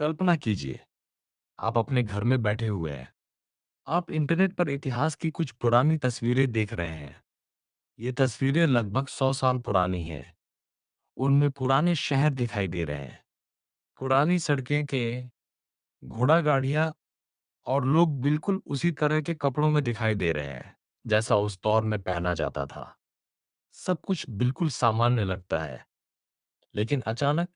कल्पना कीजिए, आप अपने घर में बैठे हुए हैं। आप इंटरनेट पर इतिहास की कुछ पुरानी तस्वीरें देख रहे हैं। ये तस्वीरें लगभग 100 साल पुरानी हैं। उनमें पुराने शहर दिखाई दे रहे हैं, पुरानी सड़कें के घोड़ा गाड़ियां और लोग बिल्कुल उसी तरह के कपड़ों में दिखाई दे रहे हैं, जैसा उस दौर में पहना जाता था। सब कुछ बिल्कुल सामान्य लगता है, लेकिन अचानक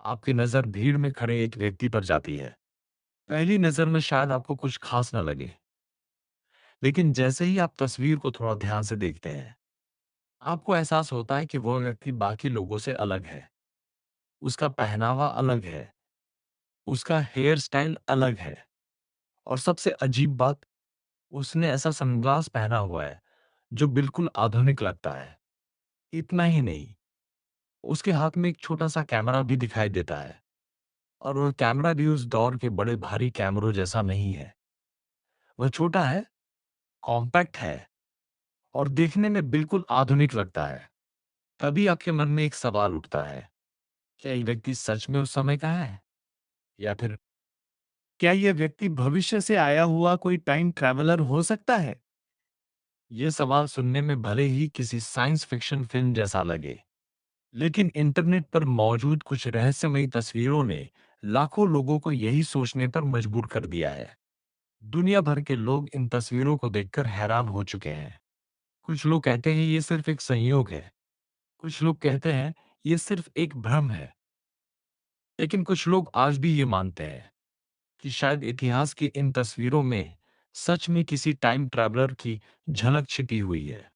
आपकी नज़र भीड़ में खड़े एक व्यक्ति पर जाती है। पहली नज़र में शायद आपको कुछ खास न लगे, लेकिन जैसे ही आप तस्वीर को थोड़ा ध्यान से देखते हैं, आपको एहसास होता है कि वो व्यक्ति बाकी लोगों से अलग है। उसका पहनावा अलग है, उसका हेयर स्टाइल अलग है, और सबसे अजीब बात, उसने ऐसा सनग्लास पहना हुआ है जो बिल्कुल आधुनिक लगता है। इतना ही नहीं, उसके हाथ में एक छोटा सा कैमरा भी दिखाई देता है, और वो कैमरा भी उस दौर के बड़े भारी कैमरों जैसा नहीं है। वह छोटा है, कॉम्पैक्ट है, और देखने में बिल्कुल आधुनिक लगता है। तभी आपके मन में एक सवाल उठता है, क्या ये व्यक्ति सच में उस समय का है, या फिर क्या यह व्यक्ति भविष्य से आया हुआ कोई टाइम ट्रैवलर हो सकता है? ये सवाल सुनने में भले ही किसी साइंस फिक्शन फिल्म जैसा लगे, लेकिन इंटरनेट पर मौजूद कुछ रहस्यमयी तस्वीरों ने लाखों लोगों को यही सोचने पर मजबूर कर दिया है। दुनिया भर के लोग इन तस्वीरों को देखकर हैरान हो चुके हैं। कुछ लोग कहते हैं ये सिर्फ एक संयोग है, कुछ लोग कहते हैं ये सिर्फ एक भ्रम है, लेकिन कुछ लोग आज भी ये मानते हैं कि शायद इतिहास की इन तस्वीरों में सच में किसी टाइम ट्रैवलर की झलक छिपी हुई है।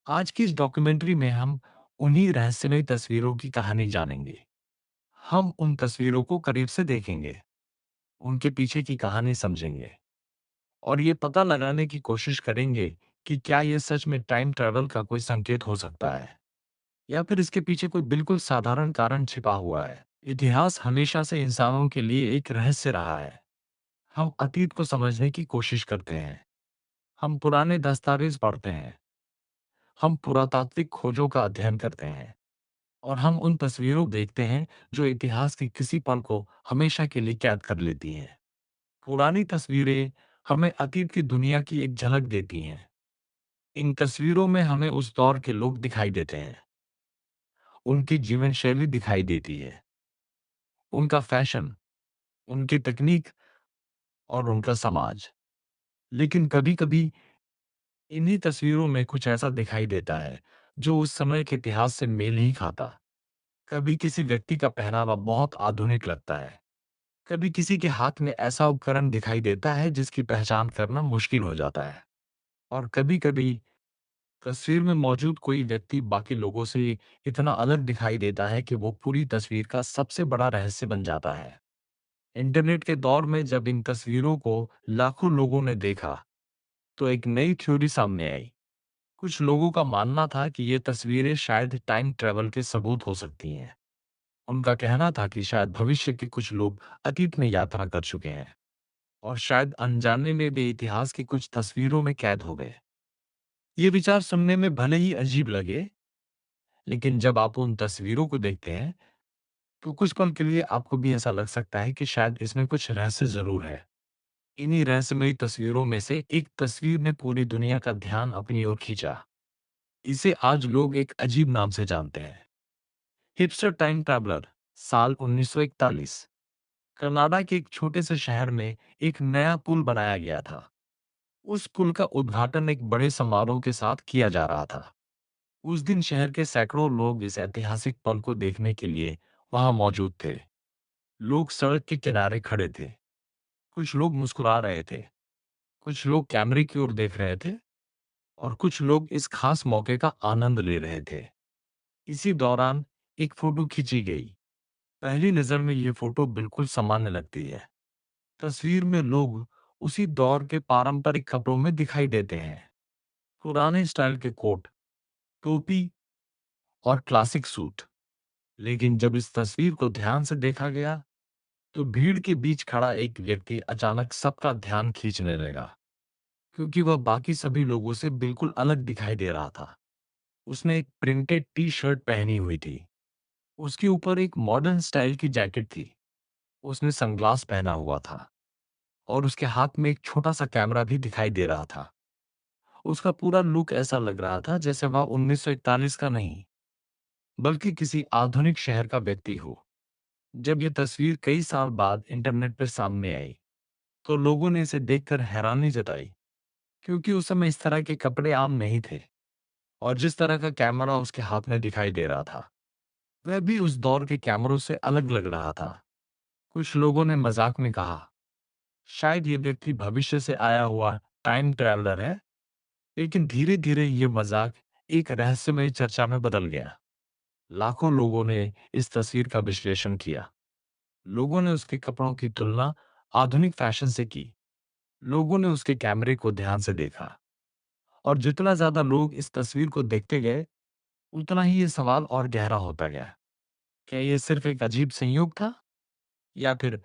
आज की इस डॉक्यूमेंट्री में हम उन्हीं रहस्यमयी तस्वीरों की कहानी जानेंगे। हम उन तस्वीरों को करीब से देखेंगे, उनके पीछे की कहानी समझेंगे, और ये पता लगाने की कोशिश करेंगे कि क्या ये सच में टाइम ट्रैवल का कोई संकेत हो सकता है, या फिर इसके पीछे कोई बिल्कुल साधारण कारण छिपा हुआ है। इतिहास हमेशा से इंसानों के लिए एक रहस्य रहा है। हम अतीत को समझने की कोशिश करते हैं, हम पुराने दस्तावेज पढ़ते हैं, हम पुरातात्विक खोजों का अध्ययन करते हैं, और हम उन तस्वीरों को देखते हैं जो इतिहास के किसी पल को हमेशा के लिए कैद कर लेती हैं। पुरानी तस्वीरें हमें अतीत की दुनिया की एक झलक देती हैं। इन तस्वीरों में हमें उस दौर के लोग दिखाई देते हैं, उनकी जीवन शैली दिखाई देती है, उनका फैशन, उनकी तकनीक, और उनका समाज। लेकिन कभी-कभी इन्हीं तस्वीरों में कुछ ऐसा दिखाई देता है जो उस समय के इतिहास से मेल नहीं खाता। कभी किसी व्यक्ति का पहनावा बहुत आधुनिक लगता है, कभी किसी के हाथ में ऐसा उपकरण दिखाई देता है जिसकी पहचान करना मुश्किल हो जाता है, और कभी-कभी तस्वीर में मौजूद कोई व्यक्ति बाकी लोगों से इतना अलग दिखाई देता है कि वो पूरी तस्वीर का सबसे बड़ा रहस्य बन जाता है। इंटरनेट के दौर में जब इन तस्वीरों को लाखों लोगों ने देखा, तो एक नई थ्योरी सामने आई। कुछ लोगों का मानना था कि ये तस्वीरें शायद टाइम ट्रैवल के सबूत हो सकती हैं। उनका कहना था कि शायद भविष्य के कुछ लोग अतीत में यात्रा कर चुके हैं, और शायद अनजाने में वे इतिहास की कुछ तस्वीरों में कैद हो गए। ये विचार सुनने में भले ही अजीब लगे, लेकिन जब आप उन तस्वीरों को देखते हैं, तो कुछ पल के लिए आपको भी ऐसा लग सकता है कि शायद इसमें कुछ रहस्य ज़रूर है। इन्हीं रहस्यमयी तस्वीरों में से एक तस्वीर ने पूरी दुनिया का ध्यान अपनी ओर खींचा। इसे आज लोग एक अजीब नाम से जानते हैं, हिपस्टर टाइम ट्रैवलर। साल 1941 कनाडा के एक छोटे से शहर में एक नया पुल बनाया गया था। उस पुल का उद्घाटन एक बड़े समारोह के साथ किया जा रहा था। उस दिन शहर के सैकड़ों लोग इस ऐतिहासिक पल को देखने के लिए वहां मौजूद थे। लोग सड़क के किनारे खड़े थे, कुछ लोग मुस्कुरा रहे थे, कुछ लोग कैमरे की ओर देख रहे थे, और कुछ लोग इस खास मौके का आनंद ले रहे थे। इसी दौरान एक फोटो खींची गई। पहली नजर में ये फोटो बिल्कुल सामान्य लगती है। तस्वीर में लोग उसी दौर के पारंपरिक कपड़ों में दिखाई देते हैं, पुराने स्टाइल के कोट, टोपी, और क्लासिक सूट। लेकिन जब इस तस्वीर को ध्यान से देखा गया, तो भीड़ के बीच खड़ा एक व्यक्ति अचानक सबका ध्यान खींचने लगा, क्योंकि वह बाकी सभी लोगों से बिल्कुल अलग दिखाई दे रहा था। उसने एक प्रिंटेड टी शर्ट पहनी हुई थी, उसके ऊपर एक मॉडर्न स्टाइल की जैकेट थी, उसने सनग्लास पहना हुआ था और उसके हाथ में एक छोटा-सा कैमरा भी दिखाई दे रहा था। उसका पूरा लुक ऐसा लग रहा था जैसे वह 1941 का नहीं, बल्कि किसी आधुनिक शहर का व्यक्ति हो। जब ये तस्वीर कई साल बाद इंटरनेट पर सामने आई, तो लोगों ने इसे देखकर हैरानी जताई, क्योंकि उस समय इस तरह के कपड़े आम नहीं थे और जिस तरह का कैमरा उसके हाथ में दिखाई दे रहा था, वह भी उस दौर के कैमरों से अलग लग रहा था। कुछ लोगों ने मजाक में कहा, शायद ये व्यक्ति भविष्य से आया हुआ टाइम ट्रैवलर है। लेकिन धीरे धीरे ये मजाक एक रहस्यमय चर्चा में बदल गया। लाखों लोगों ने इस तस्वीर का विश्लेषण किया। लोगों ने उसके कपड़ों की तुलना आधुनिक फैशन से की। लोगों ने उसके कैमरे को ध्यान से देखा और जितना ज्यादा लोग इस तस्वीर को देखते गए, उतना ही ये सवाल और गहरा होता गया। क्या ये सिर्फ एक अजीब संयोग था, या फिर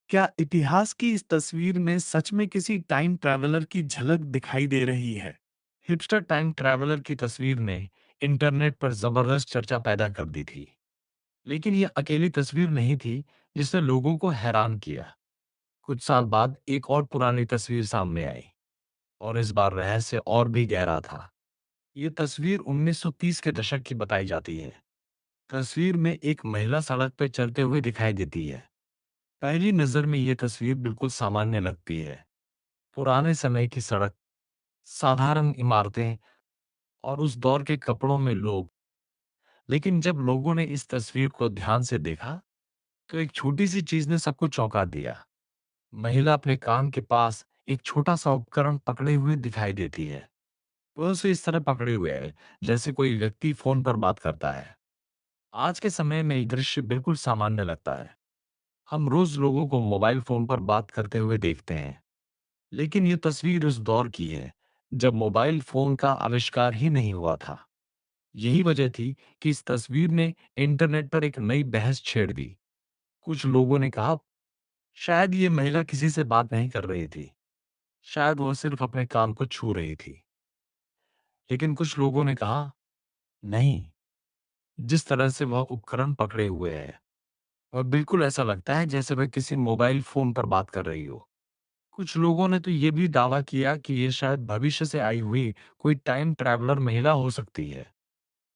क्या इतिहास की इस तस्वीर में सच में किसी टाइम ट्रैवलर की झलक दिखाई दे रही है? हिपस्टर टाइम ट्रैवलर की तस्वीर ने इंटरनेट पर जबरदस्त चर्चा पैदा कर दी थी। लेकिन यह अकेली तस्वीर नहीं थी जिसने लोगों को हैरान किया। कुछ साल बाद एक और पुरानी तस्वीर सामने आई और इस बार रहस्य और भी गहरा था। ये तस्वीर 1930 के दशक की बताई जाती है। तस्वीर में एक महिला सड़क पर चलते हुए दिखाई देती है। पहली नजर में यह तस्वीर बिल्कुल सामान्य लगती है। पुराने समय की सड़क, साधारण इमारतें और उस दौर के कपड़ों में लोग। लेकिन जब लोगों ने इस तस्वीर को ध्यान से देखा, तो एक छोटी सी चीज ने सबको चौंका दिया। महिला अपने कान के पास एक छोटा सा उपकरण पकड़े हुए दिखाई देती है। वो उसे इस तरह पकड़े हुए है जैसे कोई व्यक्ति फोन पर बात करता है। आज के समय में ये दृश्य बिल्कुल सामान्य लगता है। हम रोज लोगों को मोबाइल फोन पर बात करते हुए देखते हैं। लेकिन ये तस्वीर उस दौर की है जब मोबाइल फोन का आविष्कार ही नहीं हुआ था। यही वजह थी कि इस तस्वीर ने इंटरनेट पर एक नई बहस छेड़ दी। कुछ लोगों ने कहा, शायद ये महिला किसी से बात नहीं कर रही थी, शायद वो सिर्फ अपने कान को छू रही थी। लेकिन कुछ लोगों ने कहा, नहीं, जिस तरह से वह उपकरण पकड़े हुए है और बिल्कुल ऐसा लगता है जैसे वह किसी मोबाइल फोन पर बात कर रही हो। कुछ लोगों ने तो ये भी दावा किया कि ये शायद भविष्य से आई हुई कोई टाइम ट्रैवलर महिला हो सकती है।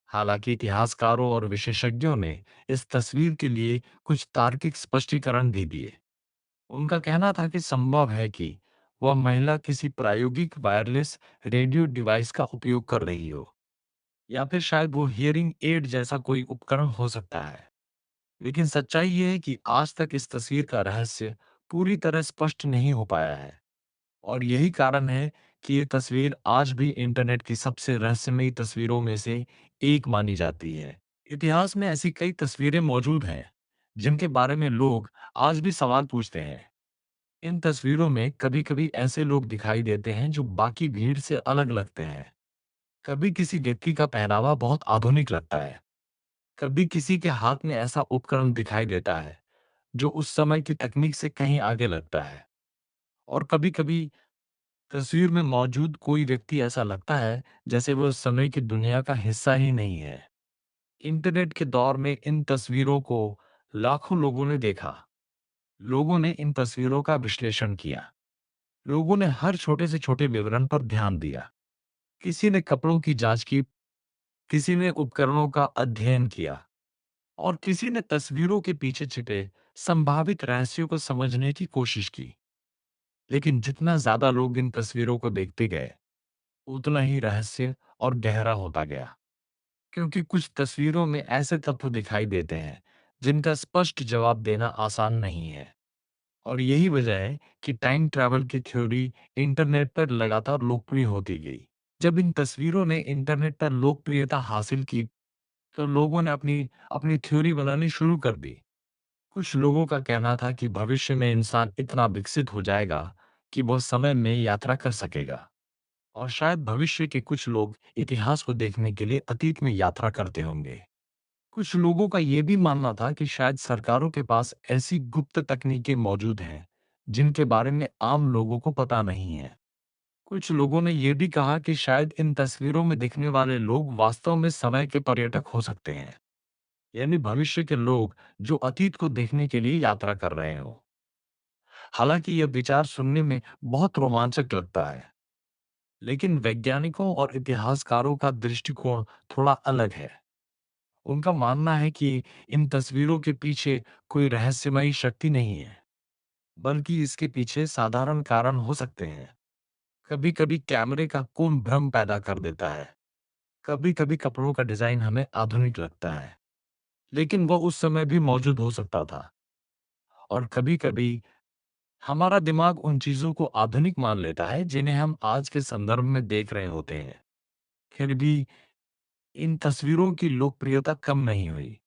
हालांकि इतिहासकारों और विशेषज्ञों ने इस तस्वीर के लिए कुछ तार्किक स्पष्टीकरण भी दिए। उनका कहना था कि संभव है कि वह महिला किसी प्रायोगिक वायरलेस रेडियो डिवाइस का उपयोग कर रही हो, या फिर शायद वो हियरिंग एड जैसा कोई उपकरण हो सकता है। लेकिन सच्चाई ये है कि आज तक इस तस्वीर का रहस्य पूरी तरह स्पष्ट नहीं हो पाया है और यही कारण है कि ये तस्वीर आज भी इंटरनेट की सबसे रहस्यमयी तस्वीरों में से एक मानी जाती है। इतिहास में ऐसी कई तस्वीरें मौजूद हैं जिनके बारे में लोग आज भी सवाल पूछते हैं। इन तस्वीरों में कभी-कभी ऐसे लोग दिखाई देते हैं जो बाकी भीड़ से अलग लगते हैं। कभी किसी व्यक्ति का पहनावा बहुत आधुनिक लगता है। कभी किसी के हाथ में ऐसा उपकरण दिखाई देता है जो उस समय की तकनीक से कहीं आगे लगता है। और कभी-कभी तस्वीर में मौजूद कोई व्यक्ति ऐसा लगता है जैसे वो उस समय की दुनिया का हिस्सा ही नहीं है। इंटरनेट के दौर में इन तस्वीरों को लाखों लोगों ने देखा। लोगों ने इन तस्वीरों का विश्लेषण किया। लोगों ने हर छोटे से छोटे विवरण पर ध्यान दिया। किसी ने कपड़ों की जांच की, किसी ने उपकरणों का अध्ययन किया और किसी ने तस्वीरों के पीछे छिपे संभावित रहस्यों को समझने की कोशिश की। लेकिन जितना ज्यादा लोग इन तस्वीरों को देखते गए, उतना ही रहस्य और गहरा होता गया। क्योंकि कुछ तस्वीरों में ऐसे तत्व दिखाई देते हैं जिनका स्पष्ट जवाब देना आसान नहीं है। और यही वजह है कि टाइम ट्रैवल की थ्योरी इंटरनेट पर लगातार लोकप्रिय होती गई। जब इन तस्वीरों ने इंटरनेट पर लोकप्रियता हासिल की, तो लोगों ने अपनी अपनी थ्योरी बनानी शुरू कर दी। कुछ लोगों का कहना था कि भविष्य में इंसान इतना विकसित हो जाएगा कि वह समय में यात्रा कर सकेगा और शायद भविष्य के कुछ लोग इतिहास को देखने के लिए अतीत में यात्रा करते होंगे। कुछ लोगों का यह भी मानना था कि शायद सरकारों के पास ऐसी गुप्त तकनीकें मौजूद हैं जिनके बारे में आम लोगों को पता नहीं है। कुछ लोगों ने यह भी कहा कि शायद इन तस्वीरों में दिखने वाले लोग वास्तव में समय के पर्यटक हो सकते हैं। यानी भविष्य के लोग जो अतीत को देखने के लिए यात्रा कर रहे हो। हालांकि यह विचार सुनने में बहुत रोमांचक लगता है, लेकिन वैज्ञानिकों और इतिहासकारों का दृष्टिकोण थोड़ा अलग है। उनका मानना है कि इन तस्वीरों के पीछे कोई रहस्यमयी शक्ति नहीं है, बल्कि इसके पीछे साधारण कारण हो सकते हैं। कभी-कभी कैमरे का कोण भ्रम पैदा कर देता है। कभी-कभी कपड़ों का डिजाइन हमें आधुनिक लगता है, लेकिन वो उस समय भी मौजूद हो सकता था। और कभी-कभी हमारा दिमाग उन चीजों को आधुनिक मान लेता है जिन्हें हम आज के संदर्भ में देख रहे होते हैं। फिर भी इन तस्वीरों की लोकप्रियता कम नहीं हुई,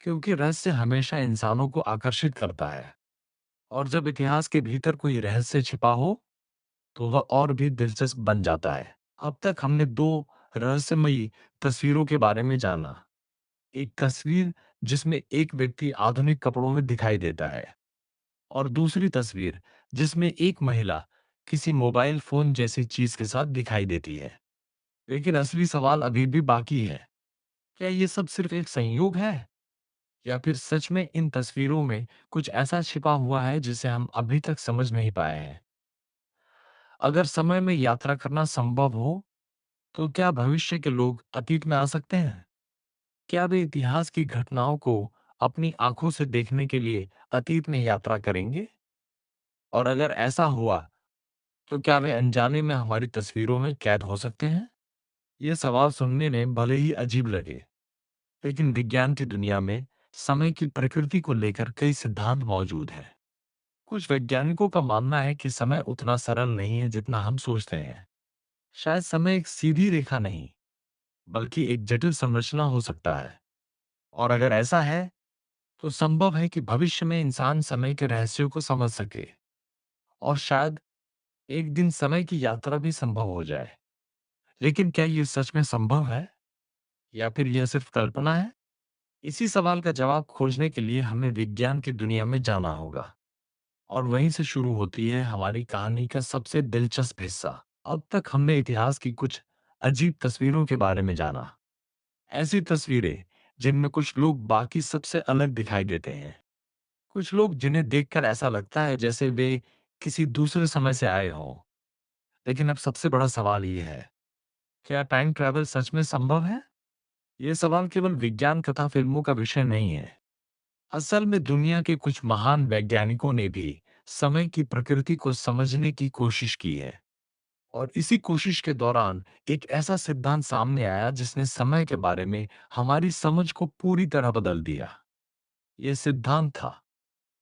क्योंकि रहस्य हमेशा इंसानों को आकर्षित करता है। और जब इतिहास के भीतर कोई रहस्य छिपा हो, तो वह और भी दिलचस्प बन जाता है। अब तक हमने दो रहस्यमयी तस्वीरों के बारे में जाना। एक तस्वीर जिसमें एक व्यक्ति आधुनिक कपड़ों में दिखाई देता है, और दूसरी तस्वीर जिसमें एक महिला किसी मोबाइल फोन जैसी चीज के साथ दिखाई देती है। लेकिन असली सवाल अभी भी बाकी है। क्या ये सब सिर्फ एक संयोग है, या फिर सच में इन तस्वीरों में कुछ ऐसा छिपा हुआ है जिसे हम अभी तक समझ नहीं पाए हैं? अगर समय में यात्रा करना संभव हो, तो क्या भविष्य के लोग अतीत में आ सकते हैं? क्या वे इतिहास की घटनाओं को अपनी आंखों से देखने के लिए अतीत में यात्रा करेंगे? और अगर ऐसा हुआ, तो क्या वे अनजाने में हमारी तस्वीरों में कैद हो सकते हैं? ये सवाल सुनने में भले ही अजीब लगे, लेकिन विज्ञान की दुनिया में समय की प्रकृति को लेकर कई सिद्धांत मौजूद हैं। कुछ वैज्ञानिकों का मानना है कि समय उतना सरल नहीं है जितना हम सोचते हैं। शायद समय एक सीधी रेखा नहीं, बल्कि एक जटिल संरचना हो सकता है। और अगर ऐसा है, तो संभव है कि भविष्य में इंसान समय के रहस्यों को समझ सके, और शायद एक दिन समय की यात्रा भी संभव हो जाए। लेकिन क्या ये सच में संभव है, या फिर यह सिर्फ कल्पना है? इसी सवाल का जवाब खोजने के लिए हमें विज्ञान की दुनिया में जाना होगा, और वहीं से शुरू होती है हमारी कहानी का सबसे दिलचस्प हिस्सा। अब तक हमने इतिहास की कुछ अजीब तस्वीरों के बारे में जाना। ऐसी तस्वीरें जिनमें कुछ लोग बाकी सबसे अलग दिखाई देते हैं। कुछ लोग जिन्हें देखकर ऐसा लगता है जैसे वे किसी दूसरे समय से आए हों। लेकिन अब सबसे बड़ा सवाल ये है, क्या टाइम ट्रैवल सच में संभव है? ये सवाल केवल विज्ञान कथा फिल्मों का विषय नहीं है। असल में दुनिया के कुछ महान वैज्ञानिकों ने भी समय की प्रकृति को समझने की कोशिश की है। और इसी कोशिश के दौरान एक ऐसा सिद्धांत सामने आया जिसने समय के बारे में हमारी समझ को पूरी तरह बदल दिया। यह सिद्धांत था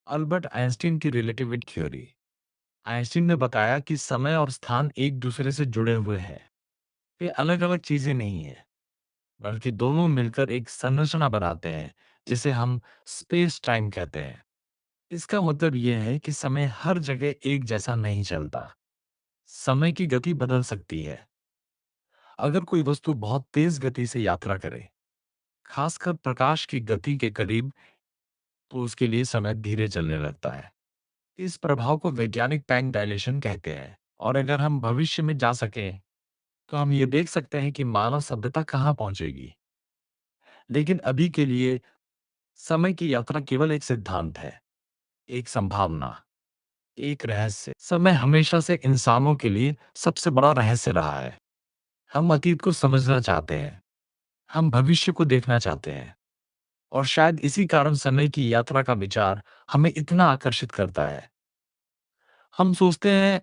अल्बर्ट आइंस्टीन की रिलेटिविटी थ्योरी। आइंस्टीन ने बताया कि समय और स्थान एक दूसरे से जुड़े हुए हैं। वे अलग अलग चीजें नहीं हैं, बल्कि दोनों मिलकर एक संरचना बनाते हैं, जिसे हम स्पेस टाइम कहते हैं। इसका मतलब यह है कि समय हर जगह एक जैसा नहीं चलता। समय की गति बदल सकती है। अगर कोई वस्तु बहुत तेज गति से यात्रा करे, खासकर प्रकाश की गति के करीब, तो उसके लिए समय धीरे चलने लगता है। इस प्रभाव को वैज्ञानिक टाइम डायलेशन कहते हैं। और अगर हम भविष्य में जा सकें, तो हम ये देख सकते हैं कि मानव सभ्यता कहाँ पहुंचेगी। लेकिन अभी के लिए समय की यात्रा केवल एक सिद्धांत है, एक संभावना, एक रहस्य। समय हमेशा से इंसानों के लिए सबसे बड़ा रहस्य रहा है। हम अतीत को समझना चाहते हैं, हम भविष्य को देखना चाहते हैं, और शायद इसी कारण समय की यात्रा का विचार हमें इतना आकर्षित करता है। हम सोचते हैं,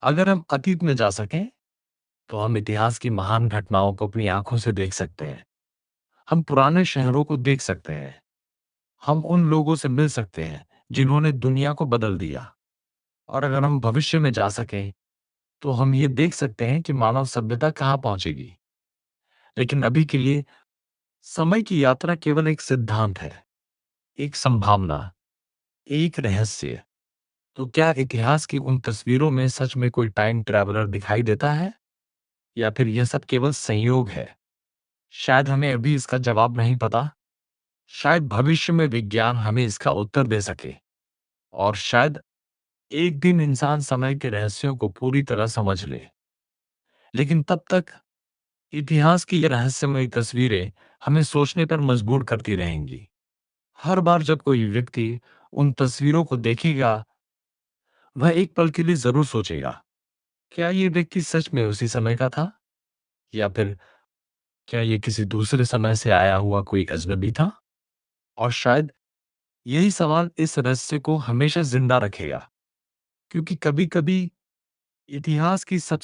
अगर हम अतीत में जा सकें, तो हम इतिहास की महान घटनाओं को अपनी आंखों से देख सकते हैं। हम पुराने शहरों को देख सकते हैं। हम उन लोगों से मिल सकते हैं जिन्होंने दुनिया को बदल दिया। और अगर हम भविष्य में जा सकें, तो हम ये देख सकते हैं कि मानव सभ्यता कहाँ पहुंचेगी। लेकिन अभी के लिए समय की यात्रा केवल एक सिद्धांत है, एक संभावना, एक रहस्य। तो क्या इतिहास की उन तस्वीरों में सच में कोई टाइम ट्रैवलर दिखाई देता है, या फिर यह सब केवल संयोग है? शायद हमें अभी इसका जवाब नहीं पता। शायद भविष्य में विज्ञान हमें इसका उत्तर दे सके, और शायद एक दिन इंसान समय के रहस्यों को पूरी तरह समझ ले। लेकिन तब तक इतिहास की ये रहस्यमयी तस्वीरें हमें सोचने पर मजबूर करती रहेंगी। हर बार जब कोई व्यक्ति उन तस्वीरों को देखेगा, वह एक पल के लिए ज़रूर सोचेगा, क्या ये व्यक्ति सच में उसी समय का था? या फिर क्या ये किसी दूसरे समय से आया हुआ कोई अजनबी था? और शायद यही सवाल इस रहस्य को हमेशा ज़िंदा रखेगा, क्योंकि कभी-कभी इतिहास की सबसे